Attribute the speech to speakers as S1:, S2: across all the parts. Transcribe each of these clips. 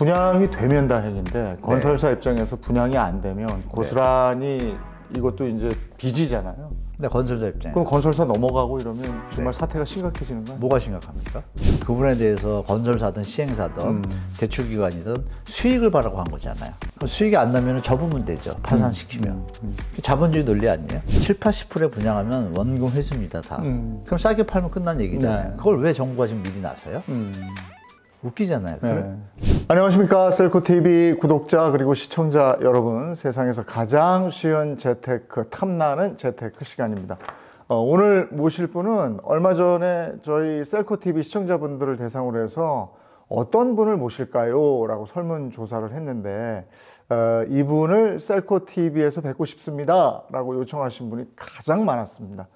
S1: 분양이 되면 다행인데 건설사 입장에서 분양이 안 되면 고스란히 이것도 이제 빚이잖아요.
S2: 네, 건설사 입장에.
S1: 그럼 건설사 넘어가고 이러면 정말 사태가 심각해지는 거예요?
S2: 뭐가 심각합니까? 그분에 대해서 건설사든 시행사든 대출기관이든 수익을 바라고 한 거잖아요. 그럼 수익이 안 나면 접으면 되죠. 파산시키면. 자본주의 논리 아니에요? 7, 80%에 분양하면 원금 회수입니다, 다. 그럼 싸게 팔면 끝난 얘기잖아요.
S1: 네.
S2: 그걸 왜 정부가 지금 미리 나서요? 웃기잖아요.
S1: 네.
S2: 그래?
S1: 안녕하십니까. 셀코TV 구독자 그리고 시청자 여러분, 세상에서 가장 쉬운 재테크, 탐나는 재테크 시간입니다. 오늘 모실 분은 얼마 전에 저희 셀코TV 시청자분들을 대상으로 해서 어떤 분을 모실까요? 라고 설문조사를 했는데 이분을 셀코TV에서 뵙고 싶습니다 라고 요청하신 분이 가장 많았습니다.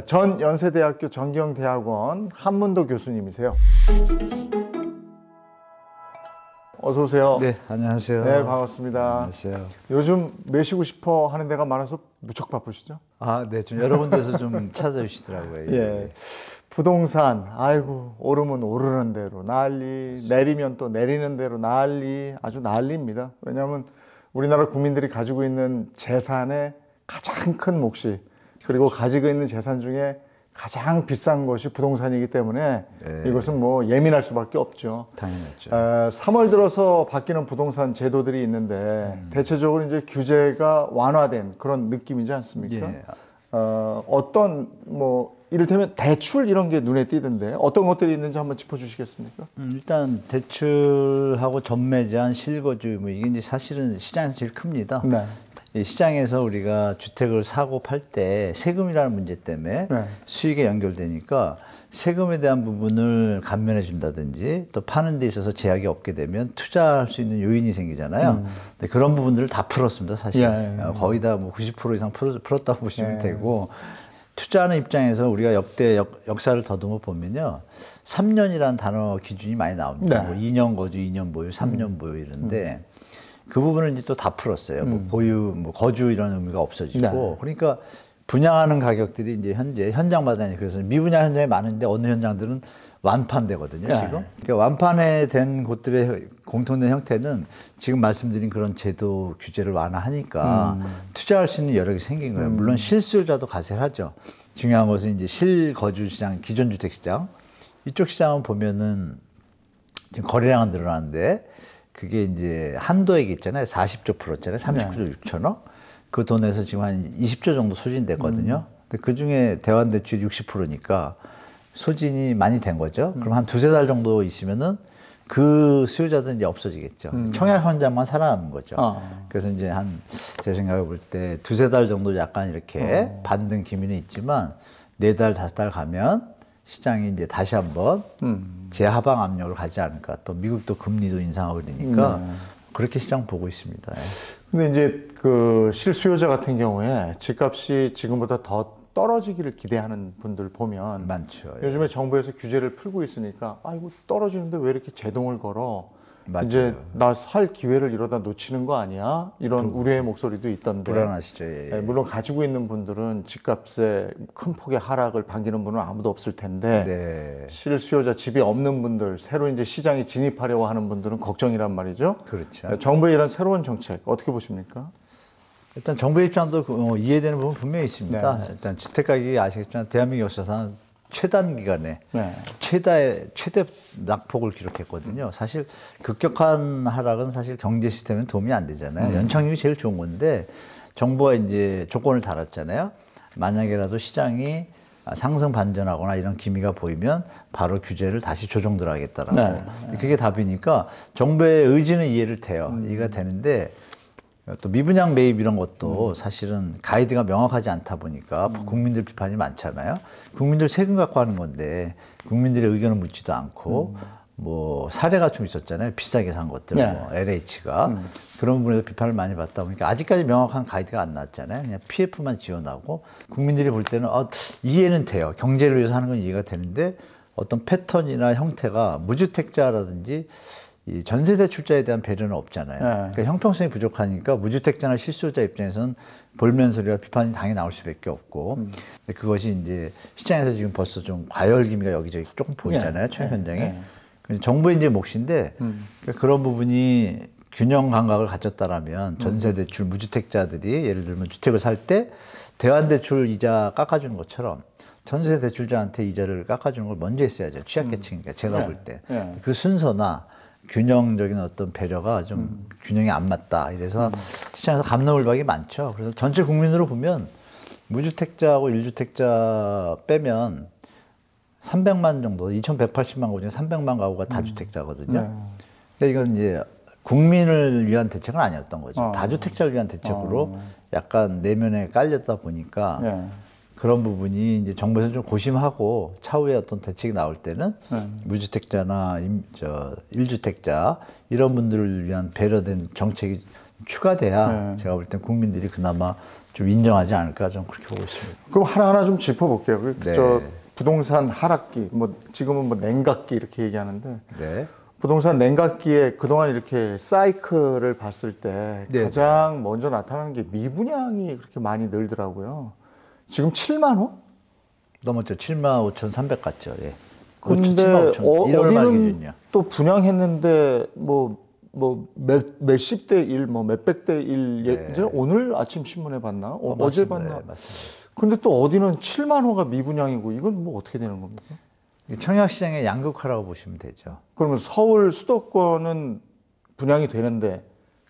S1: 전 연세대학교 전경대학원 한문도 교수님이세요. 어서 오세요.
S2: 네, 안녕하세요.
S1: 네, 반갑습니다.
S2: 안녕하세요.
S1: 요즘 매시고 싶어 하는 데가 많아서 무척 바쁘시죠?
S2: 아, 네, 좀 여러 군데서 좀 찾아주시더라고요.
S1: 예. 부동산, 아이고, 오르면 오르는 대로 난리, 내리면 또 내리는 대로 난리, 아주 난리입니다. 왜냐하면 우리나라 국민들이 가지고 있는 재산의 가장 큰 몫이, 그리고 가지고 있는 재산 중에 가장 비싼 것이 부동산이기 때문에
S2: 네.
S1: 이것은 뭐 예민할 수밖에 없죠.
S2: 당연하죠.
S1: 3월 들어서 바뀌는 부동산 제도들이 있는데 대체적으로 이제 규제가 완화된 그런 느낌이지 않습니까?
S2: 예.
S1: 어떤 뭐 이를테면 대출 이런 게 눈에 띄던데 어떤 것들이 있는지 한번 짚어주시겠습니까?
S2: 일단 대출하고 전매 제한, 실거주 뭐 이게 이제 사실은 시장에서 제일 큽니다.
S1: 네.
S2: 이 시장에서 우리가 주택을 사고 팔 때 세금이라는 문제 때문에
S1: 네.
S2: 수익에 연결되니까 세금에 대한 부분을 감면해 준다든지 또 파는 데 있어서 제약이 없게 되면 투자할 수 있는 요인이 생기잖아요. 근데 그런 부분들을 다 풀었습니다, 사실. 거의 다 뭐 90% 이상 풀었다고 보시면 되고, 투자하는 입장에서 우리가 역대 역사를 더듬어 보면요, 3년이라는 단어 기준이 많이 나옵니다.
S1: 네.
S2: 뭐 2년 거주, 2년 보유, 3년 보유 이런데 그 부분을 이제 또 다 풀었어요. 뭐 보유, 뭐 거주 이런 의미가 없어지고.
S1: 네.
S2: 그러니까 분양하는 가격들이 이제 현재 현장마다, 그래서 미분양 현장이 많은데 어느 현장들은 완판되거든요,
S1: 네.
S2: 지금. 그러니까 완판에 된 곳들의 공통된 형태는 지금 말씀드린 그런 제도 규제를 완화하니까 투자할 수 있는 여력이 생긴 거예요. 물론 실수요자도 가세하죠. 중요한 것은 이제 실거주 시장, 기존 주택 시장. 이쪽 시장은 보면은 지금 거래량은 늘어나는데 그게 이제 한도액이 있잖아요. 40조 풀었잖아요. 39조 6천억. 그 돈에서 지금 한 20조 정도 소진됐거든요. 근데 그 중에 대환대출이 60%니까 소진이 많이 된 거죠. 그럼 한 두세 달 정도 있으면은 그 수요자들은 이제 없어지겠죠. 청약 현장만 살아남는 거죠. 그래서 이제 제 생각에 볼 때 두세 달 정도 약간 이렇게 반등 기미는 있지만 4달, 5달 가면 시장이 이제 다시 한번 재하방 압력을 가지 않을까. 또 미국도 금리도 인상하고 그러니까 그렇게 시장 보고 있습니다.
S1: 근데 이제 그 실수요자 같은 경우에 집값이 지금보다 더 떨어지기를 기대하는 분들 보면
S2: 많죠.
S1: 요즘에 정부에서 규제를 풀고 있으니까 아이고 떨어지는데 왜 이렇게 제동을 걸어?
S2: 맞아요.
S1: 이제 나 살 기회를 이러다 놓치는 거 아니야? 이런 우려의 목소리도 있던데.
S2: 불안하시죠. 예.
S1: 네, 물론 가지고 있는 분들은 집값에 큰 폭의 하락을 반기는 분은 아무도 없을 텐데
S2: 네.
S1: 실수요자, 집이 없는 분들, 새로 이제 시장에 진입하려고 하는 분들은 걱정이란 말이죠.
S2: 그렇죠.
S1: 정부의 이런 새로운 정책 어떻게 보십니까?
S2: 일단 정부의 입장도 이해되는 부분 분명히 있습니다.
S1: 네.
S2: 일단 주택 가격이 아시겠지만 대한민국 역사상 최단기간에
S1: 네.
S2: 최대 낙폭을 기록했거든요. 사실 급격한 하락은 사실 경제 시스템에 도움이 안 되잖아요. 연착륙이 제일 좋은 건데 정부가 이제 조건을 달았잖아요. 만약에라도 시장이 상승 반전하거나 이런 기미가 보이면 바로 규제를 다시 조정 들어가겠다라고.
S1: 네.
S2: 그게 답이니까 정부의 의지는 이해를 돼요. 이해가 되는데 또 미분양 매입 이런 것도 사실은 가이드가 명확하지 않다 보니까 국민들 비판이 많잖아요. 국민들 세금 갖고 하는 건데 국민들의 의견을 묻지도 않고 뭐 사례가 좀 있었잖아요. 비싸게 산 것들,
S1: 네.
S2: 뭐 LH가 그런 부분에서 비판을 많이 받다 보니까 아직까지 명확한 가이드가 안 나왔잖아요. 그냥 PF만 지원하고 국민들이 볼 때는 이해는 돼요. 경제를 위해서 하는 건 이해가 되는데 어떤 패턴이나 형태가 무주택자라든지 이 전세대출자에 대한 배려는 없잖아요. 그러니까 형평성이 부족하니까 무주택자나 실수요자 입장에서는 볼멘 소리와 비판이 당연히 나올 수밖에 없고, 근데 그것이 이제 시장에서 지금 벌써 좀 과열 기미가 여기저기 조금 보이잖아요. 청약 현장에. 정부의 이제 몫인데 그러니까 그런 부분이 균형 감각을 갖췄다라면 전세 대출 무주택자들이 예를 들면 주택을 살 때 대환 대출 이자 깎아주는 것처럼 전세 대출자한테 이자를 깎아주는 걸 먼저 했어야죠. 취약계층이니까 제가 볼 때 그 순서나 균형적인 어떤 배려가 좀 균형이 안 맞다. 이래서 시장에서 갑론을박이 많죠. 그래서 전체 국민으로 보면 무주택자하고 1주택자 빼면 300만 정도, 2,180만 가구 중에 300만 가구가 다주택자거든요. 그러니까 이건 이제 국민을 위한 대책은 아니었던 거죠. 다주택자를 위한 대책으로 약간 내면에 깔렸다 보니까 그런 부분이 이제 정부에서 좀 고심하고 차후에 어떤 대책이 나올 때는 무주택자나 1주택자 이런 분들을 위한 배려된 정책이 추가돼야 제가 볼 땐 국민들이 그나마 좀 인정하지 않을까 좀 그렇게 보고 있습니다.
S1: 그럼 하나하나 좀 짚어볼게요.
S2: 네.
S1: 저 부동산 하락기, 뭐 지금은 뭐 냉각기 이렇게 얘기하는데
S2: 네.
S1: 부동산 냉각기에 그동안 이렇게 사이클을 봤을 때
S2: 네.
S1: 가장 먼저 나타나는 게 미분양이 그렇게 많이 늘더라고요. 지금 7만 호?
S2: 넘었죠. 75,300 갔죠. 예.
S1: 근데
S2: 1월 말 기준이요.
S1: 또 분양했는데 몇십 대 1, 뭐 몇백 대 1,
S2: 네.
S1: 오늘 아침 신문에 봤나? 어제
S2: 맞습니다.
S1: 봤나?
S2: 네, 맞습니다.
S1: 근데 또 어디는 7만 호가 미분양이고 이건 뭐 어떻게 되는 겁니까?
S2: 청약시장의 양극화라고 보시면 되죠.
S1: 그러면 서울 수도권은 분양이 되는데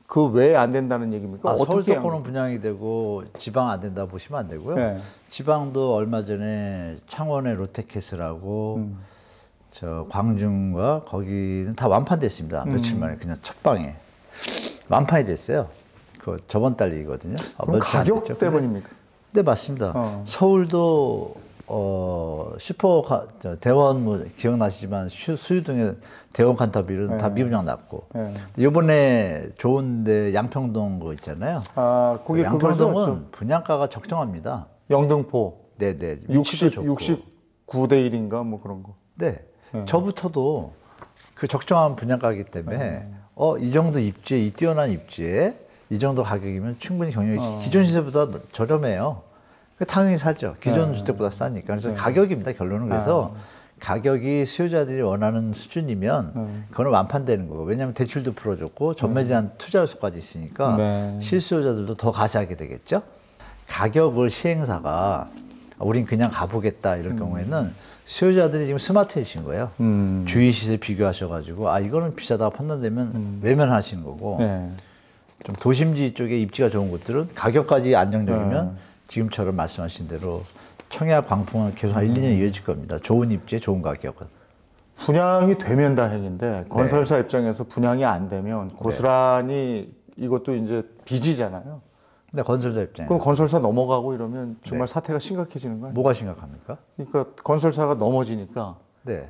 S1: 그 외에 안 된다는 얘기입니까?
S2: 서울
S1: 어떻게
S2: 수도권은 분양이 되고 지방 안 된다 보시면 안 되고요.
S1: 네.
S2: 지방도 얼마 전에 창원의 롯데캐슬하고 저 광중과 거기는 다 완판됐습니다. 며칠 만에 그냥 첫 방에 완판이 됐어요. 그 저번 달 얘기거든요.
S1: 그럼 가격 때문입니까?
S2: 네, 맞습니다. 서울도 대원 뭐 기억나시지만 수유동의 대원 칸타빌은 다 미분양 났고 이번에 좋은데 양평동 거 있잖아요.
S1: 아, 거기
S2: 양평동은 분양가가 적정합니다.
S1: 영등포.
S2: 네네.
S1: 69대 1인가 뭐 그런 거.
S2: 네. 저부터도 그 적정한 분양가이기 때문에 이 정도 입지에 이 뛰어난 입지에 이 정도 가격이면 충분히 경력이 기존 시세보다 저렴해요. 당연히 사죠. 기존 주택보다 싸니까. 그래서 가격입니다. 결론은. 그래서 가격이 수요자들이 원하는 수준이면 그거는 완판되는 거고. 왜냐하면 대출도 풀어줬고 전매 제한 투자 요소까지 있으니까 실수요자들도 더 가세하게 되겠죠. 가격을 시행사가 우린 그냥 가보겠다 이럴 경우에는 수요자들이 지금 스마트해진 거예요. 주위 시세 비교하셔가지고 이거는 비싸다고 판단되면 외면하시는 거고 좀 도심지 쪽에 입지가 좋은 곳들은 가격까지 안정적이면 지금처럼 말씀하신 대로 청약 광풍은 계속 한 1, 2년 이어질 겁니다. 좋은 입지에 좋은 가격은.
S1: 분양이 되면 다행인데 건설사 입장에서 분양이 안 되면 고스란히 이것도 이제 빚이잖아요.
S2: 네, 건설사 입장에.
S1: 그럼 건설사 넘어가고 이러면 정말 사태가 심각해지는 거예요.
S2: 뭐가 심각합니까?
S1: 그러니까 건설사가 넘어지니까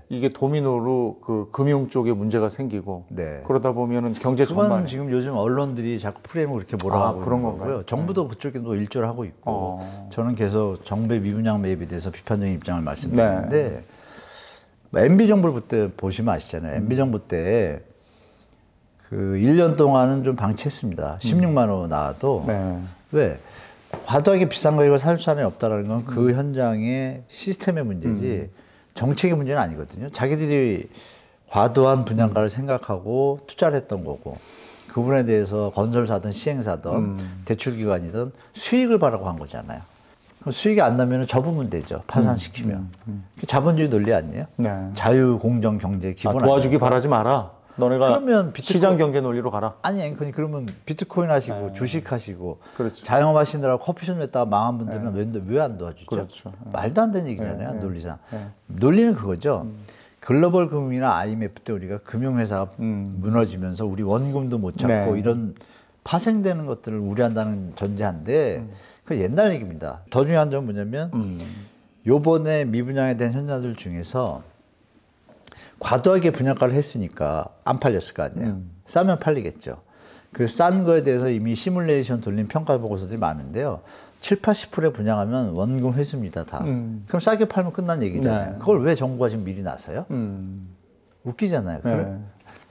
S1: 이게 도미노로 그 금융 쪽에 문제가 생기고 그러다 보면은 경제 전반에
S2: 지금 요즘 언론들이 자꾸 프레임을 그렇게 몰아가고
S1: 그런
S2: 있는 거고요.
S1: 건가요?
S2: 정부도 그쪽에도 일조를 하고 있고 저는 계속 정부의 미분양 매입에 대해서 비판적인 입장을 말씀드리는데 MB 정부 때 보시면 아시잖아요. MB 정부 때 그 1년 동안은 좀 방치했습니다. 16만 원 나와도 왜? 과도하게 비싼 가격을 살 사람이 없다는 건 그 현장의 시스템의 문제지 정책의 문제는 아니거든요. 자기들이 과도한 분양가를 생각하고 투자를 했던 거고 그 부분에 대해서 건설사든 시행사든 대출기관이든 수익을 바라고 한 거잖아요. 그럼 수익이 안 나면 접으면 되죠. 파산시키면. 자본주의 논리 아니에요? 자유, 공정, 경제 기본
S1: 도와주기 바라지 마라. 너네가
S2: 그러면
S1: 시장 경제 논리로 가라.
S2: 아니 그러면 비트코인 하시고 주식 하시고 자영업 하시느라고 커피숍 냈다가 망한 분들은 왜 안 도와주죠? 말도 안 되는 얘기잖아요. 논리상. 논리는 그거죠. 글로벌 금융이나 IMF 때 우리가 금융회사가 무너지면서 우리 원금도 못 찾고 이런 파생되는 것들을 우려한다는 전제한데 그 옛날 얘기입니다. 더 중요한 점은 뭐냐면 요번에 미분양에 대한 현장들 중에서 과도하게 분양가를 했으니까 안 팔렸을 거 아니에요. 싸면 팔리겠죠. 그 싼 거에 대해서 이미 시뮬레이션 돌린 평가 보고서들이 많은데요. 7, 80%에 분양하면 원금 회수입니다, 다. 그럼 싸게 팔면 끝난 얘기잖아요. 그걸 왜 정부가 지금 미리 나서요? 웃기잖아요.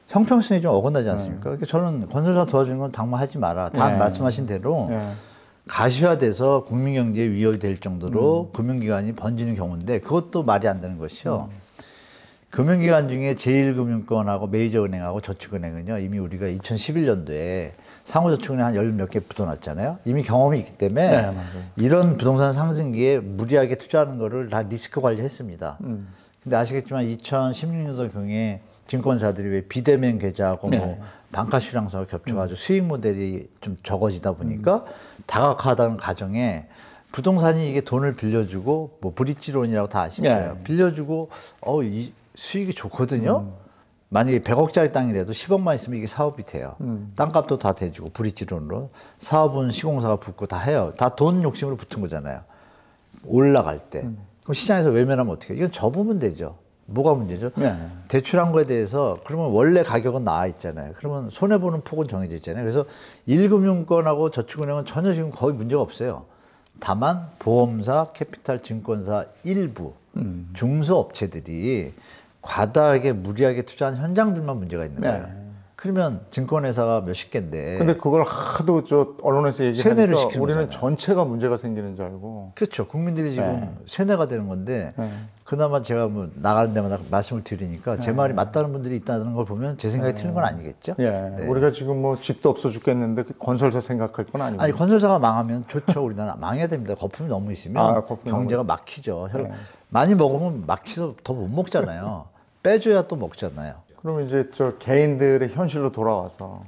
S2: 형평성이 좀 어긋나지 않습니까? 그러니까 저는 건설사 도와주는 건 당무하지 마라. 다 말씀하신 대로 가시화돼서 국민경제에 위협이 될 정도로 금융기관이 번지는 경우인데 그것도 말이 안 되는 것이요. 금융기관 중에 제1금융권하고 메이저은행하고 저축은행은요, 이미 우리가 2011년도에 상호저축은행 한 10몇 개 붙어놨잖아요. 이미 경험이 있기 때문에
S1: 네, 맞아요.
S2: 이런 부동산 상승기에 무리하게 투자하는 거를 다 리스크 관리했습니다. 근데 아시겠지만 2016년도 경에 증권사들이 왜 비대면 계좌하고 뭐 반가슈랑사와 겹쳐가지고 수익 모델이 좀 적어지다 보니까 다각화하다는 가정에 부동산이 이게 돈을 빌려주고 뭐 브릿지론이라고 다 아실 거예요. 빌려주고 이 수익이 좋거든요. 만약에 100억짜리 땅이라도 10억만 있으면 이게 사업이 돼요. 땅값도 다 대주고 브릿지론으로 사업은 시공사가 붙고 다 해요. 다 돈 욕심으로 붙은 거잖아요. 올라갈 때. 그럼 시장에서 외면하면 어떻게 해요? 이건 접으면 되죠. 뭐가 문제죠? 대출한 거에 대해서 그러면 원래 가격은 나와 있잖아요. 그러면 손해보는 폭은 정해져 있잖아요. 그래서 1금융권하고 저축은행은 전혀 지금 거의 문제가 없어요. 다만 보험사, 캐피탈 증권사 일부 중소업체들이 과다하게 무리하게 투자한 현장들만 문제가 있는 거예요. 그러면 증권회사가 몇십 개인데.
S1: 근데 그걸 하도 언론에서
S2: 세뇌를
S1: 얘기하니까
S2: 시키는
S1: 우리는
S2: 거잖아요.
S1: 전체가 문제가 생기는 줄 알고.
S2: 그렇죠. 국민들이 지금 세뇌가 되는 건데 그나마 제가 뭐 나가는 데마다 말씀을 드리니까 제 말이 맞다는 분들이 있다는 걸 보면 제 생각이 틀린 건 아니겠죠.
S1: 우리가 지금 뭐 집도 없어 죽겠는데 건설사 생각할 건 아니고.
S2: 아니 건설사가 망하면 좋죠. 우리나라 망해야 됩니다. 거품이 너무 있으면 경제가 막히죠. 많이 먹으면 막혀서 더 못 먹잖아요. 빼줘야 또 먹잖아요.
S1: 그러면 이제 개인들의 현실로 돌아와서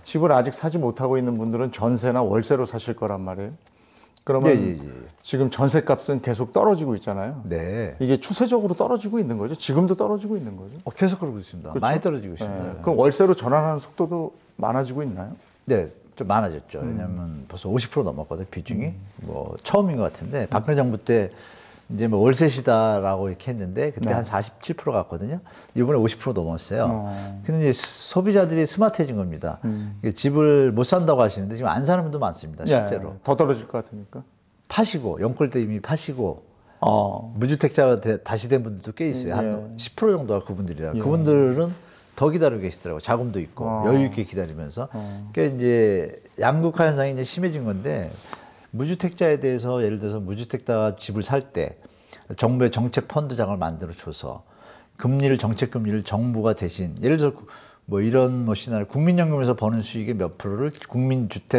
S1: 집을 아직 사지 못하고 있는 분들은 전세나 월세로 사실 거란 말이에요. 그러면 지금 전세값은 계속 떨어지고 있잖아요. 이게 추세적으로 떨어지고 있는 거죠. 지금도 떨어지고 있는 거죠.
S2: 계속 그러고 있습니다. 그렇죠? 많이 떨어지고 있습니다.
S1: 그럼 월세로 전환하는 속도도 많아지고 있나요?
S2: 네, 좀 많아졌죠. 왜냐하면 벌써 50% 넘었거든요. 비중이. 뭐 처음인 것 같은데 박근혜 정부 때 이제 뭐 월세시다라고 이렇게 했는데 그때 한 47% 갔거든요. 이번에 50% 넘었어요. 근데 이제 소비자들이 스마트해진 겁니다. 집을 못 산다고 하시는데 지금 안 사는 분도 많습니다. 실제로.
S1: 더 떨어질 것 같으니까.
S2: 파시고 영끌 때 이미 파시고 무주택자가 다시 된 분들도 꽤 있어요. 한 10% 정도가 그분들이라. 그분들은 더 기다리고 계시더라고요. 자금도 있고 여유 있게 기다리면서. 그러니까 이제 양극화 현상이 이제 심해진 건데 무주택자에 대해서 예를 들어서 무주택자가 집을 살 때 정부의 정책 펀드장을 만들어 줘서 정책 금리를 정부가 대신 예를 들어서 뭐 이런 뭐 시나리오 국민연금에서 버는 수익의 몇 프로를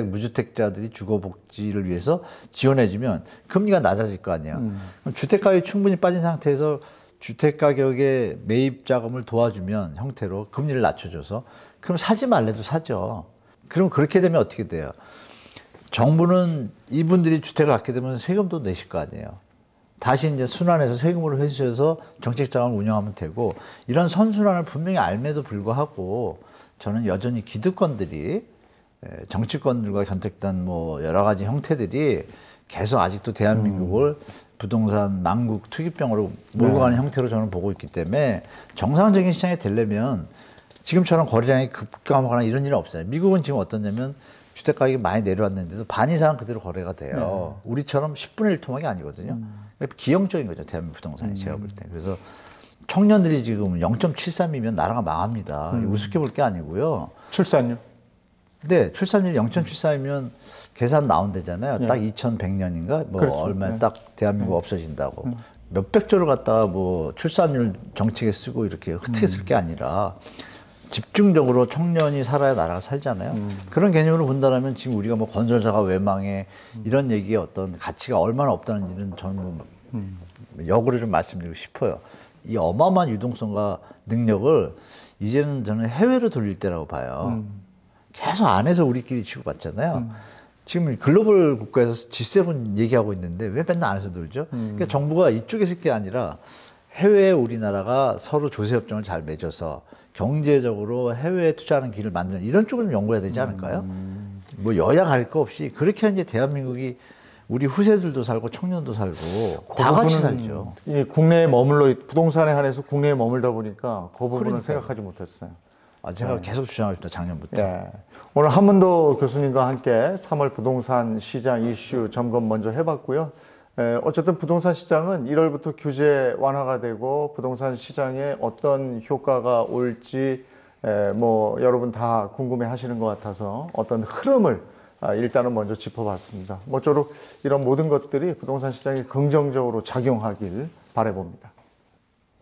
S2: 무주택자들이 주거복지를 위해서 지원해주면 금리가 낮아질 거 아니에요. 그럼 주택가격이 충분히 빠진 상태에서 주택가격의 매입 자금을 도와주면 형태로 금리를 낮춰줘서 그럼 사지 말래도 사죠. 그럼 그렇게 되면 어떻게 돼요? 정부는 이분들이 주택을 갖게 되면 세금도 내실 거 아니에요. 다시 이제 순환해서 세금으로 회수해서 정책자금을 운영하면 되고 이런 선순환을 분명히 알매도 불구하고 저는 여전히 기득권들이 정치권들과 견택된 뭐 여러 가지 형태들이 계속 아직도 대한민국을 부동산 망국 투기병으로 몰고 가는 형태로 저는 보고 있기 때문에 정상적인 시장이 되려면 지금처럼 거래량이 급감하거나 이런 일은 없어요. 미국은 지금 어떠냐면 주택 가격이 많이 내려왔는데도 반 이상은 그대로 거래가 돼요. 우리처럼 10분의 1 토막이 아니거든요. 기형적인 거죠, 대한민국 부동산이 제가 볼 때. 그래서 청년들이 지금 0.73이면 나라가 망합니다. 우습게 볼 게 아니고요.
S1: 출산율?
S2: 네, 출산율 0.73이면 계산 나온대잖아요. 딱 2100년인가? 뭐
S1: 그렇죠.
S2: 얼마에 딱 대한민국 없어진다고. 몇백조를 갖다가 뭐 출산율 정책에 쓰고 이렇게 흩게 쓸 게 아니라 집중적으로 청년이 살아야 나라가 살잖아요. 그런 개념으로 본다면 지금 우리가 뭐 건설사가 왜 망해 이런 얘기의 어떤 가치가 얼마나 없다는지는 저는 뭐 역으로 좀 말씀드리고 싶어요. 이 어마어마한 유동성과 능력을 이제는 저는 해외로 돌릴 때라고 봐요. 계속 안에서 우리끼리 치고받잖아요. 지금 글로벌 국가에서 G7 얘기하고 있는데 왜 맨날 안에서 놀죠? 그러니까 정부가 이쪽에 있을 게 아니라 해외에 우리나라가 서로 조세협정을 잘 맺어서 경제적으로 해외에 투자하는 길을 만드는 이런 쪽을 좀 연구해야 되지 않을까요? 뭐 여야 가릴 거 없이 그렇게 이제 대한민국이 우리 후세들도 살고 청년도 살고 다 같이 살죠.
S1: 이 국내에 부동산에 한해서 국내에 머물다 보니까 그 부분은 생각하지 못했어요.
S2: 제가 계속 주장하고 있다 작년부터.
S1: 오늘 한문도 교수님과 함께 3월 부동산 시장 이슈 점검 먼저 해봤고요. 어쨌든 부동산 시장은 1월부터 규제 완화가 되고 부동산 시장에 어떤 효과가 올지 뭐 여러분 다 궁금해 하시는 것 같아서 어떤 흐름을 일단은 먼저 짚어봤습니다. 모쪼록 이런 모든 것들이 부동산 시장에 긍정적으로 작용하길 바라봅니다.